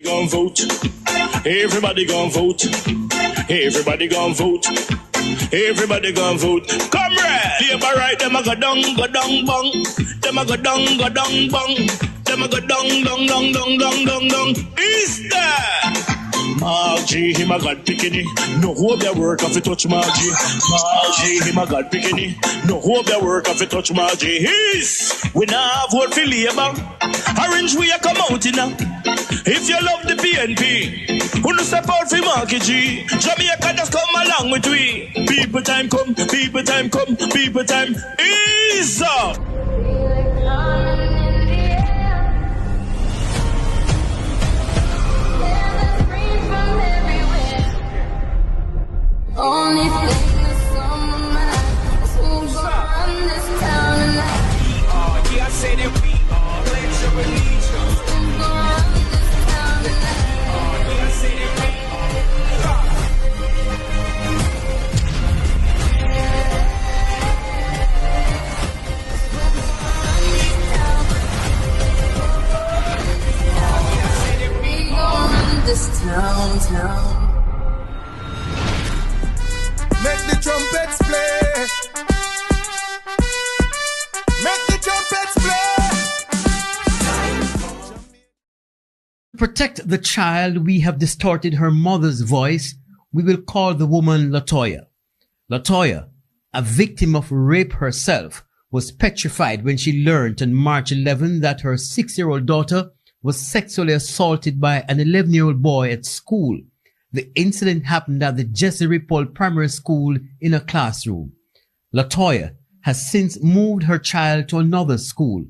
Gon' vote. Everybody gon' vote. Everybody gon' vote. Everybody gon' vote. Comrade! Labor right, them a go down, bong. Them a go down, bong. Them a go down. Is that? Margie, him a God picking. No hope their work if you touch Margie. Margie, him a God picking. No hope their work if you touch Margie. We now vote for Labour. Orange we a come out in now. If you love the PNP, who no step out for Marky G. Jamaica just come along with we. People time come, people time come, people time is up. Only thing that's on my mind is who's gonna run this town tonight. Yeah, I say that we are. Pledge your allegiance. Who's gonna run this town tonight? Yeah, I say that we are. We gonna run this town. Make the trumpets play. Make the trumpets play. To protect the child, we have distorted her mother's voice. We will call the woman Latoya. Latoya, a victim of rape herself, was petrified when she learned on March 11 that her 6-year-old daughter was sexually assaulted by an 11-year-old boy at school. The incident happened at the Jesse Ripoll Primary School in a classroom. Latoya has since moved her child to another school.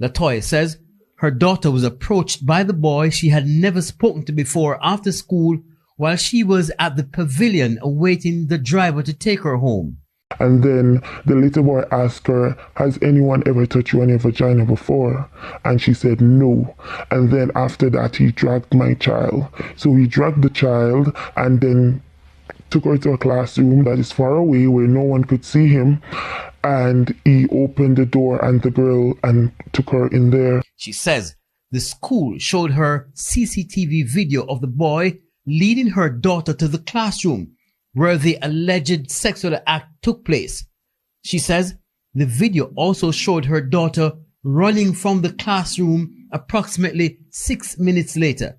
Latoya says her daughter was approached by the boy she had never spoken to before after school while she was at the pavilion awaiting the driver to take her home. And then the little boy asked her, has anyone ever touched you on your vagina before? And she said no. And then after that, he dragged my child. So he dragged the child and then took her to a classroom that is far away where no one could see him. And he opened the door and the girl and took her in there. She says the school showed her CCTV video of the boy leading her daughter to the classroom where the alleged sexual act took place. She says the video also showed her daughter running from the classroom approximately 6 minutes later.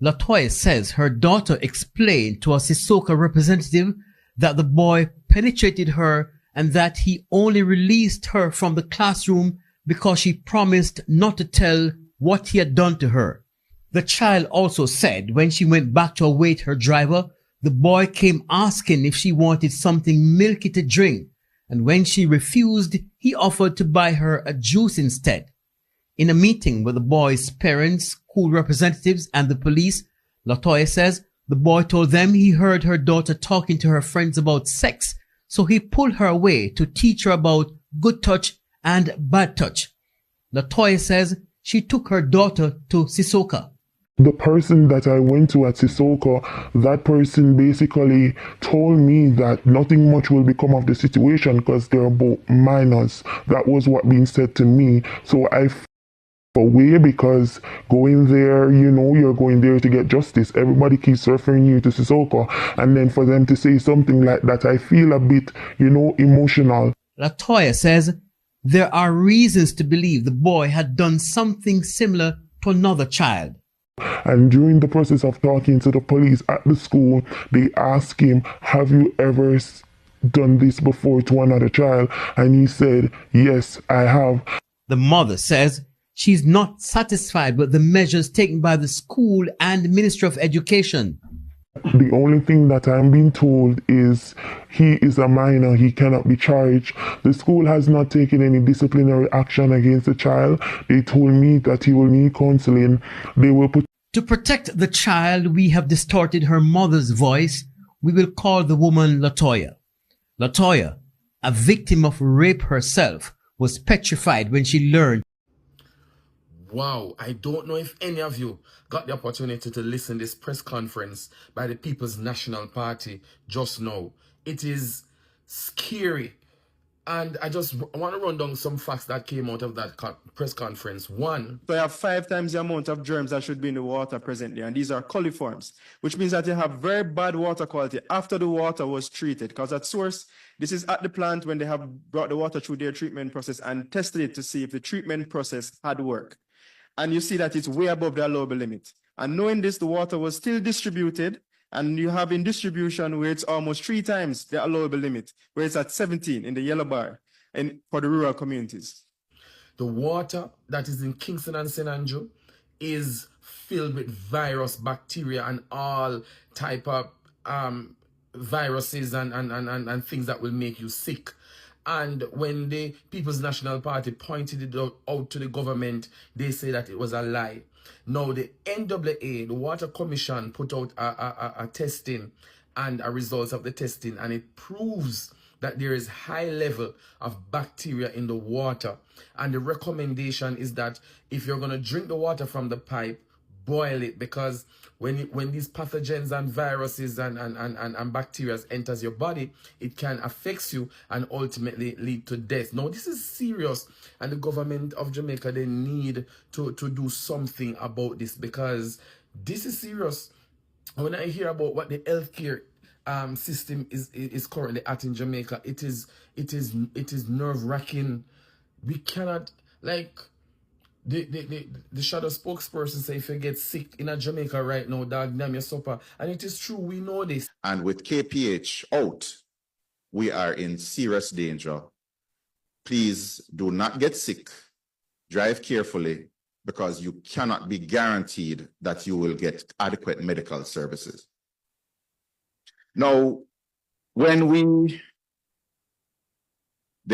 Latoya says her daughter explained to a Sissoko representative that the boy penetrated her and that he only released her from the classroom because she promised not to tell what he had done to her. The child also said when she went back to await her driver, the boy came asking if she wanted something milky to drink, and when she refused, he offered to buy her a juice instead. In a meeting with the boy's parents, school representatives, and the police, Latoya says the boy told them he heard her daughter talking to her friends about sex, so he pulled her away to teach her about good touch and bad touch. Latoya says she took her daughter to Sissoko. The person that I went to at Sissoko, that person basically told me that nothing much will become of the situation because they're both minors. That was what being said to me. So I away because going there, you know, you're going there to get justice. Everybody keeps referring you to Sissoko. And then for them to say something like that, I feel a bit, you know, emotional. Latoya says there are reasons to believe the boy had done something similar to another child. And during the process of talking to the police at the school, they asked him, have you ever done this before to another child? And he said, yes, I have. The mother says she's not satisfied with the measures taken by the school and Ministry of Education. The only thing that I'm being told is he is a minor, he cannot be charged. The school has not taken any disciplinary action against the child. They told me that he will need counseling. They will put. To protect the child, we have distorted her mother's voice. We will call the woman Latoya. Latoya, a victim of rape herself, was petrified when she learned. Wow, I don't know if any of you got the opportunity to listen to this press conference by the People's National Party just now. It is scary And I just want to run down some facts that came out of that press conference. One, So you have 5 times the amount of germs that should be in the water presently, and these are coliforms, which means that you have very bad water quality after the water was treated. Because at source, this is at the plant when they have brought the water through their treatment process and tested it to see if the treatment process had worked. And you see that it's way above the allowable limit. And knowing this, the water was still distributed, and you have in distribution where it's almost 3 times the allowable limit, where it's at 17 in the yellow bar and for the rural communities. the water that is in Kingston and St. Andrew is filled with virus, bacteria, and all type of viruses and things that will make you sick. And when the People's National Party pointed it out to the government, they say that it was a lie. Now, the NAA, the Water Commission, put out a testing and a results of the testing, and it proves that there is high level of bacteria in the water. And the recommendation is that if you're going to drink the water from the pipe, boil it, because when these pathogens and viruses and bacteria enters your body, it can affect you and ultimately lead to death. Now, this is serious, and the government of Jamaica, they need to do something about this, because this is serious. When I hear about what the healthcare system is currently at in Jamaica, it is nerve-wracking. We cannot, like, the shadow spokesperson say, if you get sick in a Jamaica right now, dog, damn your supper. And it is true, we know this. And with KPH out, we are in serious danger. Please do not get sick. Drive carefully, because you cannot be guaranteed that you will get adequate medical services. Now, there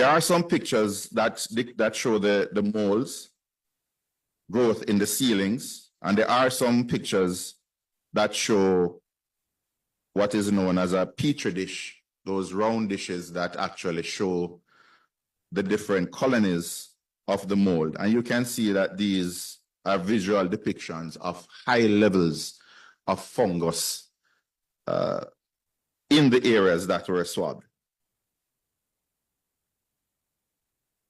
are some pictures that show the molds growth in the ceilings, and there are some pictures that show what is known as a petri dish, those round dishes that actually show the different colonies of the mold. And you can see that these are visual depictions of high levels of fungus in the areas that were swabbed.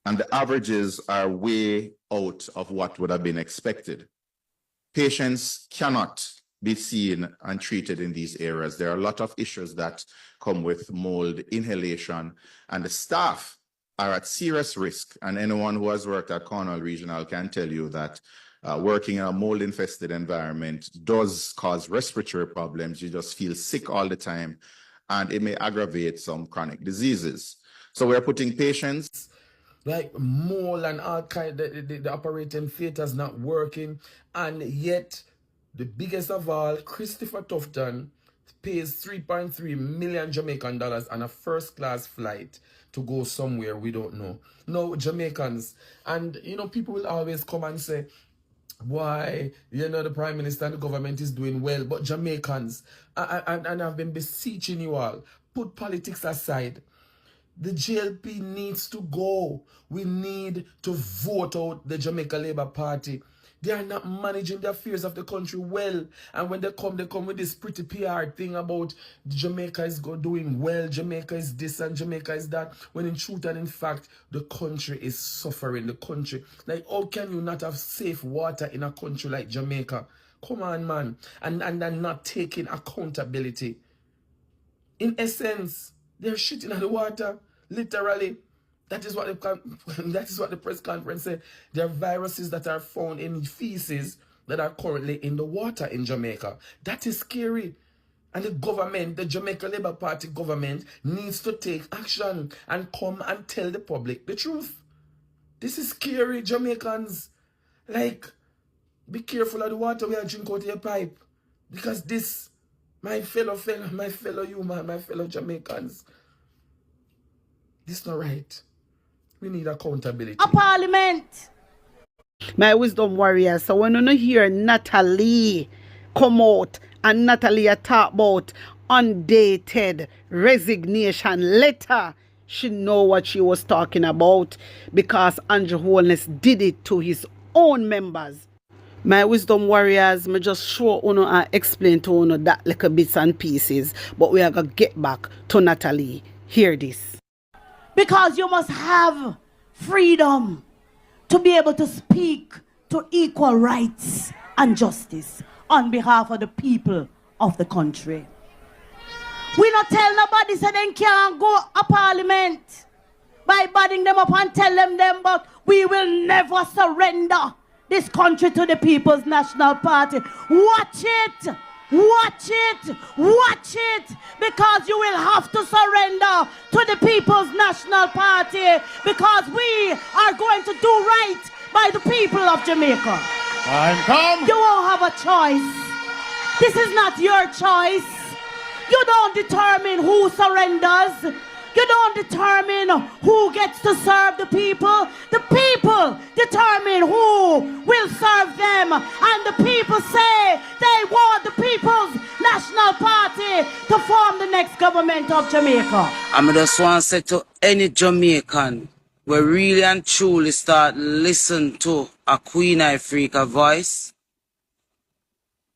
And the averages are way out of what would have been expected. Patients cannot be seen and treated in these areas. There are a lot of issues that come with mold inhalation, and the staff are at serious risk. And anyone who has worked at Cornwall Regional can tell you that working in a mold-infested environment does cause respiratory problems. You just feel sick all the time, and it may aggravate some chronic diseases. So we're putting patients like mold and all kind, the operating theater is not working, and yet the biggest of all, Christopher Tufton, pays 3.3 million Jamaican dollars on a first-class flight to go somewhere we don't know. No, Jamaicans, and you know, people will always come and say, why, you know, the Prime Minister and the government is doing well, but Jamaicans, and I've been beseeching you all, put politics aside. The JLP needs to go. We need to vote out the Jamaica Labour Party. They are not managing the affairs of the country well. And when they come with this pretty PR thing about Jamaica is doing well, Jamaica is this and Jamaica is that. When in truth and in fact, the country is suffering. The country, like, how can you not have safe water in a country like Jamaica? Come on, man. And not taking accountability. In essence, they're shitting at the water, literally. That is what the press conference said. There are viruses that are found in feces that are currently in the water in Jamaica. That is scary. And the government, the Jamaica Labour Party government, needs to take action and come and tell the public the truth. This is scary, Jamaicans. Like, be careful of the water we are drinking out of your pipe. Because this, my fellow human, my fellow Jamaicans, this not right. We need accountability. A parliament. My wisdom warriors. So when you hear Natalie come out and Natalie talk about undated resignation letter, she know what she was talking about, because Andrew Holness did it to his own members. My wisdom warriors, me just show uno and explain to uno that little bits and pieces, but we are gonna get back to Natalie. Hear this. Because you must have freedom to be able to speak to equal rights and justice on behalf of the people of the country. We not tell nobody so they can't go to parliament by badding them up and tell them but we will never surrender this country to the People's National Party. Watch it! Watch it! Watch it! Because you will have to surrender to the People's National Party because we are going to do right by the people of Jamaica. Time come. You won't have a choice. This is not your choice. You don't determine who surrenders. You don't determine who gets to serve the people. The people determine who will serve them. And the people say they want the People's National Party to form the next government of Jamaica. I just want to say to any Jamaican, we really and truly start listen to a Queen Ifrica voice.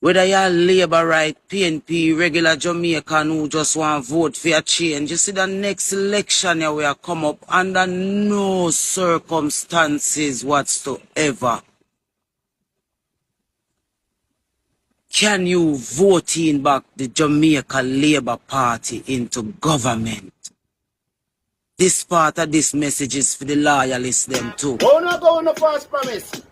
Whether you're Labour right, PNP, regular Jamaican who just want to vote for a change, you see the next election here will come up under no circumstances whatsoever can you vote in back the Jamaica Labour Party into government. This part of this message is for the loyalists them too. Oh, not go on the false promise.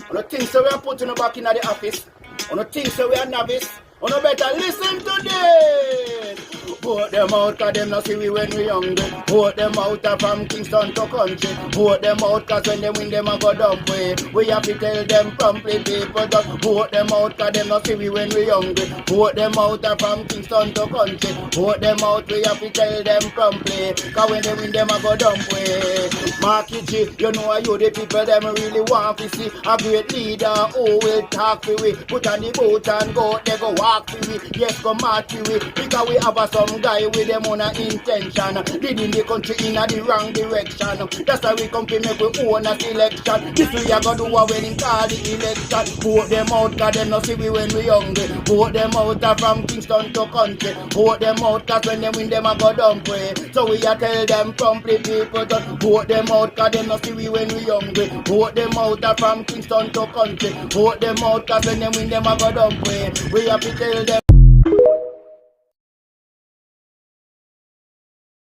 On the things that we are putting back in the office. On the things that we are novice. On the better listen to this. Vote them out cause them not see we when we younger. Vote them out from Kingston to country. Vote them out cause when they win them a go dump way. We have to tell them promptly people just vote them out cause them not see we when we younger. Vote them out from Kingston to country. Vote them out we have to tell them promptly. Cause when they win them a go dump way. Marky G, you know you the people them really want to see a great leader who will talk to we. Put on the boat and go, they go walk to we. Yes, go march to we. Because we have some guy with them on a intention, leading the country in a the wrong direction. That's why we come to make we own a selection. This we are gonna do a when call the election. Vote them out cause them not see we when we hungry. Vote them out from Kingston to country. Vote them out cause when they win them a go dump way. So we are tell them promptly people just vote them out cause them not see we when we hungry. Vote them out from Kingston to country. Vote them out cause when they win them a go dump way. We have to tell them